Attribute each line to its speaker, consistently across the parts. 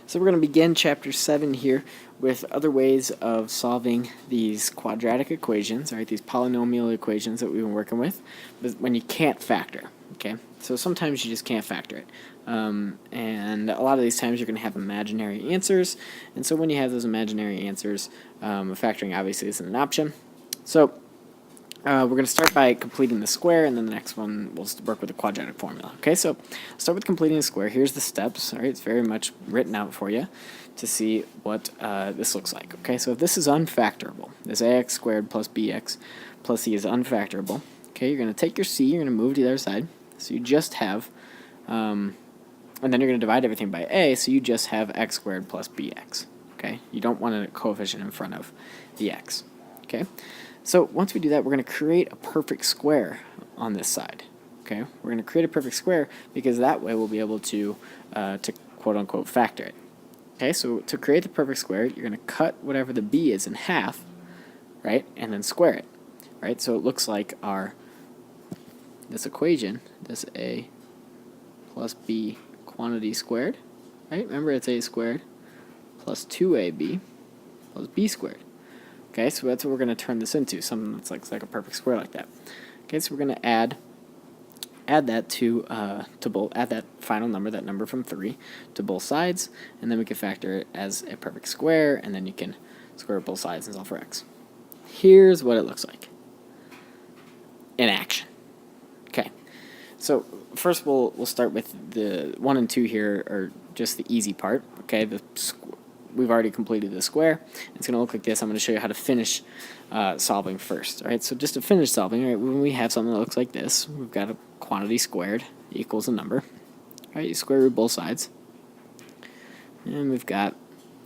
Speaker 1: So we're going to begin Chapter 7 here with other ways of solving these quadratic equations, right? These polynomial equations that we've been working with, but when you can't factor, okay? So sometimes you just can't factor it. And a lot of these times you're going to have imaginary answers, and so when you have those imaginary answers, factoring obviously isn't an option. So we're going to start by completing the square, and then the next one we'll work with the quadratic formula. Okay, so start with completing the square. Here's the steps. All right, it's very much written out for you to see what this looks like. Okay, so if this is unfactorable, this ax squared plus bx plus c is unfactorable. Okay, you're going to take your c, you're going to move to the other side, so you just have, and then you're going to divide everything by a, so you just have x squared plus bx. Okay, you don't want a coefficient in front of the x. Okay. So once we do that, we're going to create a perfect square on this side. Okay, we're going to create a perfect square because that way we'll be able to quote unquote factor it. Okay, so to create the perfect square, you're going to cut whatever the b is in half, right, and then square it, right? So it looks like this equation, this a plus b quantity squared, right? Remember it's a squared plus 2ab plus b squared. Okay, so that's what we're going to turn this into, something that's like a perfect square like that. Okay, so we're going to add that to both, add that final number, that number from 3, to both sides, and then we can factor it as a perfect square, and then you can square both sides and solve for x. Here's what it looks like in action. Okay, so first we'll start with the 1 and 2 here, are just the easy part. Okay, we've already completed the square. It's going to look like this. I'm going to show you how to finish solving first. All right, so just to finish solving, right, when we have something that looks like this, we've got a quantity squared equals a number. All right, you square root both sides. And we've got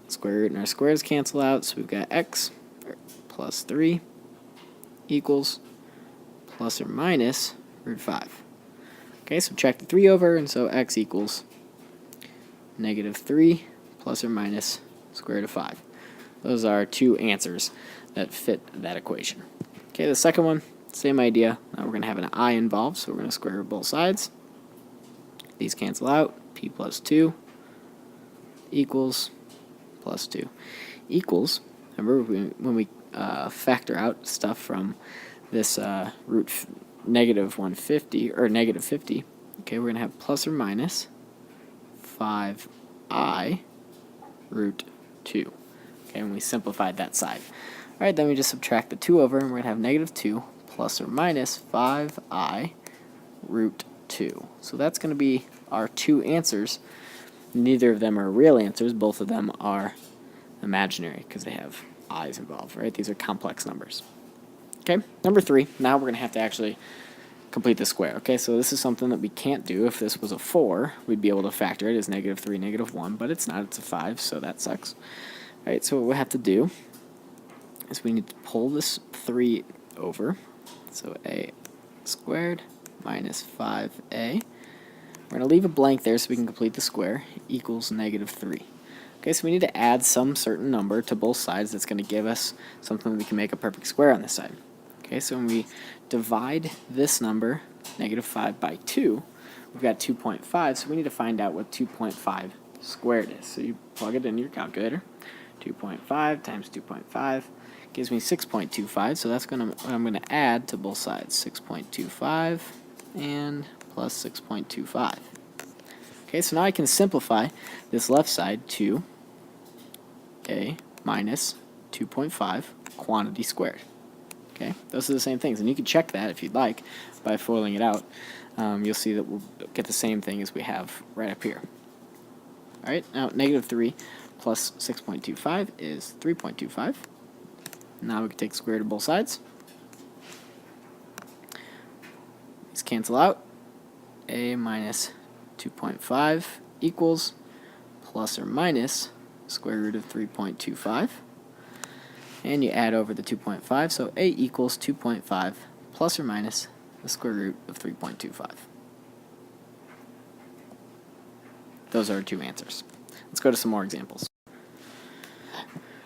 Speaker 1: square root, and our squares cancel out, so we've got x plus 3 equals plus or minus root 5. Okay, subtract the 3 over, and so x equals negative 3 plus or minus square root of 5. Those are two answers that fit that equation. Okay, the second one, same idea. Now we're going to have an I involved, so we're going to square root both sides. These cancel out. P plus 2 equals plus 2 equals. Remember, when we factor out stuff from this root negative 150, or negative 50, okay, we're going to have plus or minus 5i root 2. Okay, and we simplified that side. Alright, then we just subtract the 2 over, and we're going to have negative 2 plus or minus 5i root 2. So that's going to be our two answers. Neither of them are real answers. Both of them are imaginary because they have i's involved, right? These are complex numbers. Okay, number 3. Now we're going to have to actually complete the square. Okay, so this is something that we can't do. If this was a 4, we'd be able to factor it as negative 3, negative 1, but it's not. It's a 5, so that sucks. All right, so what we have to do is we need to pull this 3 over. So a squared minus 5a. We're going to leave a blank there so we can complete the square, equals negative 3. Okay, so we need to add some certain number to both sides that's going to give us something that we can make a perfect square on this side. Okay, so when we divide this number, negative 5, by 2, we've got 2.5, so we need to find out what 2.5 squared is. So you plug it into your calculator. 2.5 times 2.5 gives me 6.25, so that's what I'm going to add to both sides. 6.25 and plus 6.25. Okay, so now I can simplify this left side to a minus 2.5 quantity squared. Okay, those are the same things, and you can check that if you'd like by foiling it out. You'll see that we'll get the same thing as we have right up here. All right, now negative 3 plus 6.25 is 3.25. Now we can take the square root of both sides. These cancel out. A minus 2.5 equals plus or minus square root of 3.25. And you add over the 2.5, so a equals 2.5 plus or minus the square root of 3.25. Those are our two answers. Let's go to some more examples. All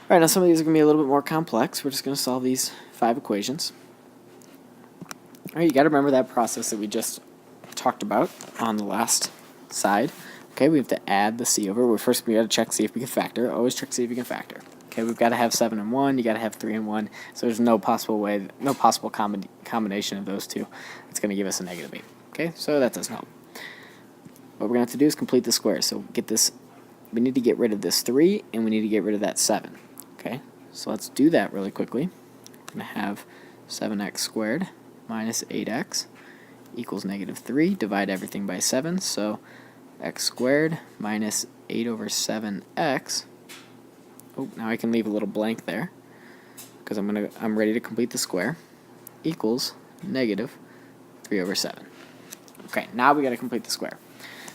Speaker 1: right, now some of these are going to be a little bit more complex. We're just going to solve these 5 equations. All right, you got to remember that process that we just talked about on the last side Okay, we have to add the c over. Well, first we got to check see if we can factor. Always check see if you can factor. Okay, we've got to have 7 and 1. You got to have 3 and 1. So there's no possible way, no possible combination of those two. It's going to give us a negative 8. Okay, so that doesn't help. What we're going to have to do is complete the square. So get this. We need to get rid of this 3, and we need to get rid of that 7. Okay, so let's do that really quickly. We're going to have 7x squared minus 8x equals negative 3. Divide everything by 7. So x squared minus 8 over 7x. Oh, now I can leave a little blank there because I'm ready to complete the square. Equals negative 3 over 7. Okay, now we got to complete the square.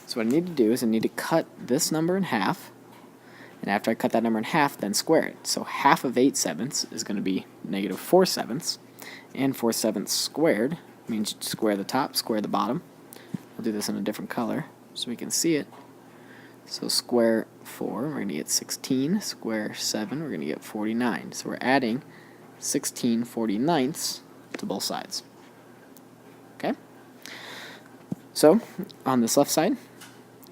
Speaker 1: So what I need to do is I need to cut this number in half, and after I cut that number in half, then square it. So half of 8/7 is going to be negative 4/7, and 4/7 squared means square the top, square the bottom. I'll do this in a different color so we can see it. So square 4, we're going to get 16. Square 7, we're going to get 49. So we're adding 16/49 to both sides. Okay? So on this left side,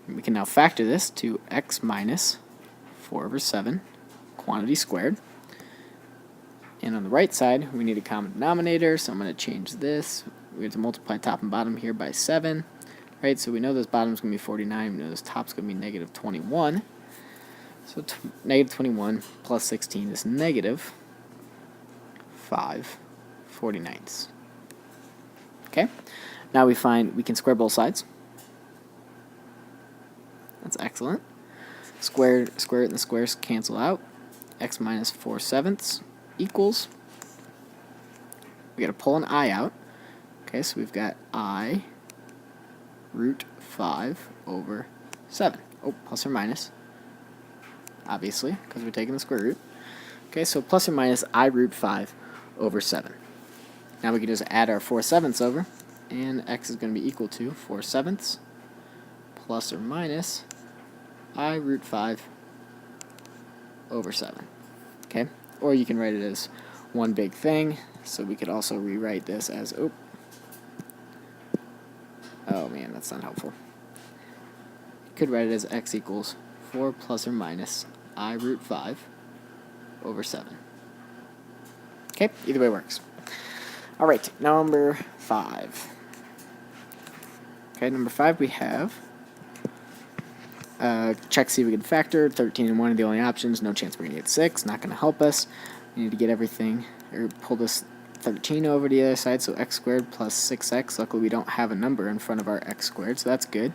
Speaker 1: we can now factor this to x minus 4 over 7 quantity squared. And on the right side, we need a common denominator, so I'm going to change this. We have to multiply top and bottom here by 7. Right, so we know this bottom's going to be 49, we know this top's going to be negative 21. So negative 21 plus 16 is negative 5/49. Okay, now we can square both sides. That's excellent. Square it and the squares cancel out. X minus 4/7 equals, we got to pull an I out. Okay, so we've got I root 5 over 7. Oh, plus or minus, obviously, because we're taking the square root. Okay, so plus or minus I root 5 over 7. Now we can just add our 4/7 over, and x is going to be equal to 4/7 plus or minus I root 5 over 7. Okay, or you can write it as one big thing, so we could also rewrite this as, oh man, that's not helpful. You could write it as x equals 4 plus or minus I root 5 over 7. Okay, either way works. Alright, number 5. Okay, number 5 we have check see if we can factor. 13 and 1 are the only options. No chance we're going to get 6. Not going to help us. We need to get everything, or pull this 13 over to the other side, so x squared plus 6x. Luckily we don't have a number in front of our x squared, so that's good.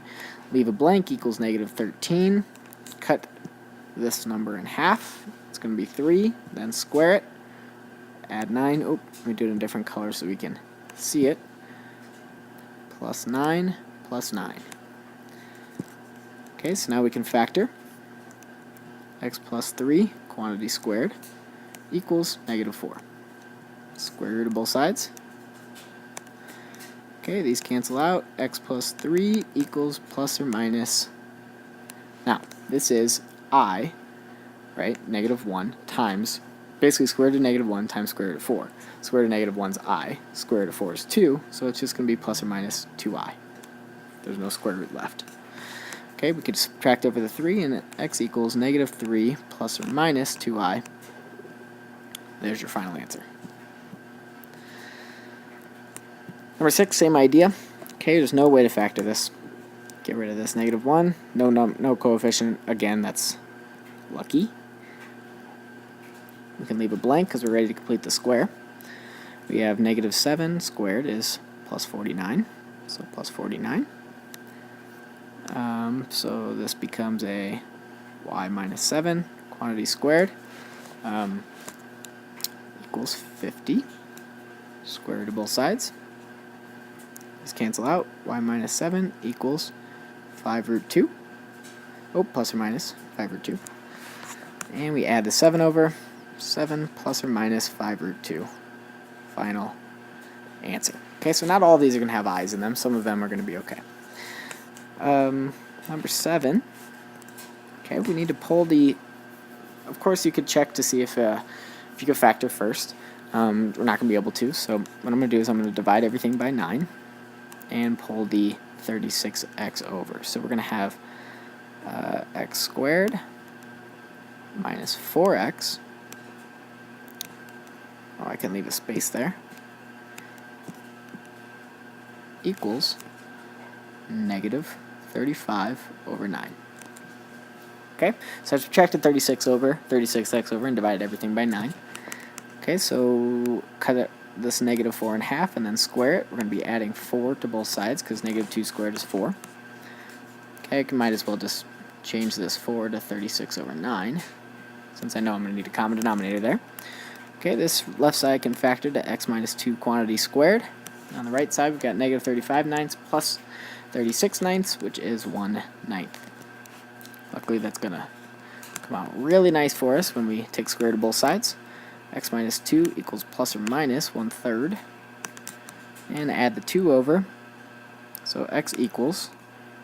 Speaker 1: Leave a blank equals negative 13. Cut this number in half. It's going to be 3. Then square it. Add 9. Oh, let me do it in a different color so we can see it. Plus 9 plus 9. Okay, so now we can factor. X plus 3, quantity squared, equals negative 4. Square root of both sides. Okay, these cancel out. X plus 3 equals plus or minus. Now, this is I, right, negative 1 times, basically square root of negative 1 times square root of 4. Square root of negative 1 is I. Square root of 4 is 2, so it's just going to be plus or minus 2i. There's no square root left. Okay, we could subtract over the 3, and x equals negative 3 plus or minus 2i. There's your final answer. Number 6, same idea. Okay, there's no way to factor this. Get rid of this negative 1. No coefficient. Again, that's lucky. We can leave a blank because we're ready to complete the square. We have negative 7 squared is plus 49. So plus 49. So this becomes a y minus 7 quantity squared equals 50. Square root of both sides. These cancel out. Y minus 7 equals 5 root 2. Oh, plus or minus 5 root 2. And we add the 7 over. 7 plus or minus 5 root 2. Final answer. Okay, so not all of these are going to have i's in them. Some of them are going to be okay. Number 7. Okay, we need to pull the. Of course, you could check to see if you could factor first. We're not going to be able to. So what I'm going to do is I'm going to divide everything by 9 and pull the 36x over. So we're going to have x squared minus 4x, oh, I can leave a space there, equals negative 35 over 9. Okay, so I subtracted 36x over and divided everything by 9. Okay, so cut this negative 4 in half and then square it. We're going to be adding 4 to both sides because negative 2 squared is 4. Okay, I might as well just change this 4 to 36 over 9 since I know I'm going to need a common denominator there. Okay, this left side can factor to x minus 2 quantity squared. On the right side, we've got negative 35 ninths plus 36 ninths, which is 1/9. Luckily, that's going to come out really nice for us when we take square root of both sides. X minus 2 equals plus or minus 1/3. And add the 2 over. So x equals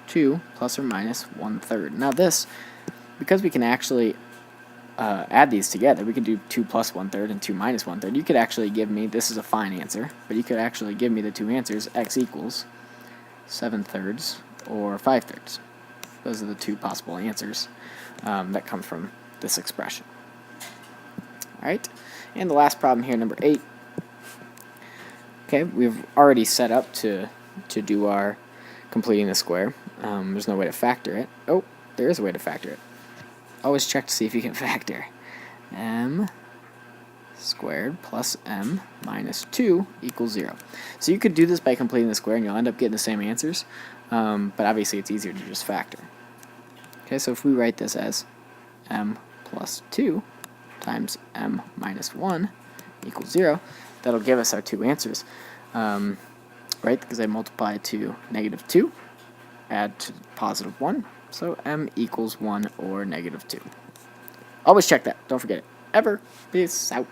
Speaker 1: 2 plus or minus 1/3. Now this, because we can actually add these together, we can do 2 plus 1/3 and 2 minus 1/3. You could actually give me, this is a fine answer, but you could actually give me the two answers, x equals 7/3 or 5/3. Those are the two possible answers that come from this expression. Alright, and the last problem here, number 8. Okay, we've already set up to do our completing the square. There's no way to factor it. Oh, there is a way to factor it. Always check to see if you can factor. M squared plus m minus 2 equals 0. So you could do this by completing the square and you'll end up getting the same answers, but obviously it's easier to just factor. Okay, so if we write this as m plus 2 times m minus 1 equals 0, that'll give us our two answers, right? Because I multiply to negative 2, add to positive 1, so m equals 1 or negative 2. Always check that. Don't forget it. Ever. Peace out.